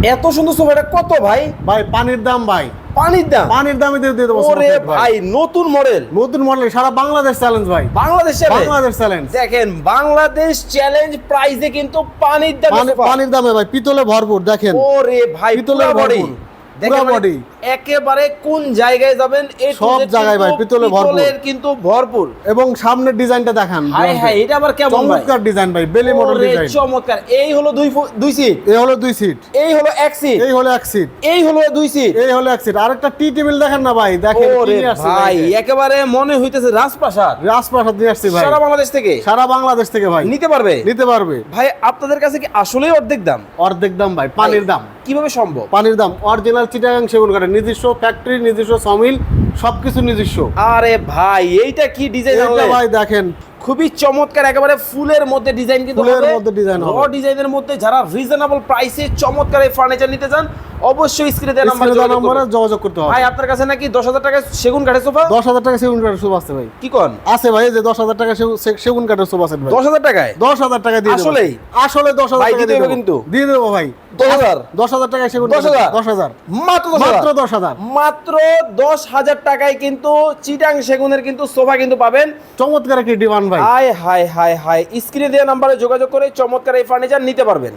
এত সুন্দর সোফাটা কত ভাই? ভাই পানির দাম ভাই, পানির দাম? পানির দামে দিয়ে দেবো। ওরে ভাই নতুন মডেল, নতুন মডেল, সারা বাংলাদেশ চ্যালেঞ্জ ভাই, বাংলাদেশ চ্যালেঞ্জ। বাংলাদেশ চ্যালেঞ্জ। দেখেন বাংলাদেশ চ্যালেঞ্জ প্রাইসে কিন্তু পানির দামে সোফা। পানির দামে ভাই, পিতলে ভরপুর দেখেন। ওরে ভাই পিতলের বডি, ভরপুর, পুরো বডি। একেবারে কোন জায়গায় যাবেন এই সব জায়গায় ভাই পিতলের ভরপুর, পিতলের কিন্তু ভরপুর। এবং সামনের ডিজাইনটা দেখান। হাই হাই, এটা আবার কেমন ভাই? চমৎকার ডিজাইন ভাই, বেলি মডেল ওরে ডিজাইন। চমৎকার। এই হলো দুই সিট, এই হলো 2 সিট, এই হলো 1 সিট, এই হলো 1 সিট, এই হলো 2 সিট, এই হলো 1 সিট। আরেকটা টি টেবিল দেখেন না ভাই, দেখেন ওরে কি নিয়ে আসছে ভাই একেবারে মনে হইতেছে রাজপ্রাসাদ। রাজপ্রাসাদ নিয়ে আসছে ভাই, সারা বাংলাদেশ থেকে, সারা বাংলাদেশ থেকে ভাই নিতে পারবে। নিতে পারবে ভাই আপনাদের কাছে কি আসলেই অর্ধেক দাম? অর্ধেক দাম ভাই, পানির দাম। কিভাবে সম্ভব? পানির দাম অরিজিনাল চিটাগাং সেগুন কাঠের, নিজস্ব ফ্যাক্টরি, নিজস্ব সমিল, সবকিছু নিজস্ব। আরে ভাই এইটা কি ডিজাইন এটা ভাই দেখেন খুবই চমৎকার, একেবারে ফুলের মধ্যে ডিজাইন কিন্তু ফুলের হবে। মধ্যে ডিজাইন হবে। র ডিজাইনের মধ্যে যারা রিজনেবল প্রাইসে চমৎকার এই ফার্নিচার নিতে চান অবশ্যই স্ক্রিনে দেওয়া নম্বরে যোগাযোগ করতে হবে। ভাই আপনার কাছে নাকি 10,000 টাকা সেগুন কাঠের সোফা? 10,000 টাকা সেগুন কাঠের সোফা আছে ভাই। কি কোন? আছে ভাই, এই যে 10,000 টাকা সেগুন কাঠের সোফা আছে ভাই। 10,000 টাকায়? 10,000 টাকা দিয়ে দেব। আসলেই? আসলে 10,000 ভাই টাকা দিতে দিয়ে হবে দেব কিন্তু। দিয়ে দেব ভাই। 10,000? 10,000 টাকা সেগুন 10,000? 10,000 মাত্র 10,000? মাত্র 10,000 টাকায় কিন্তু চিটাং সেগুনের কিন্তু সোফা কিন্তু পাবেন। চমৎকার একটি ডিমান্ড ভাই। হাই হাই হাই হাই, স্ক্রিনে দেওয়া নাম্বারে যোগাযোগ করে চমৎকার এই ফার্নিচার নিতে পারবেন।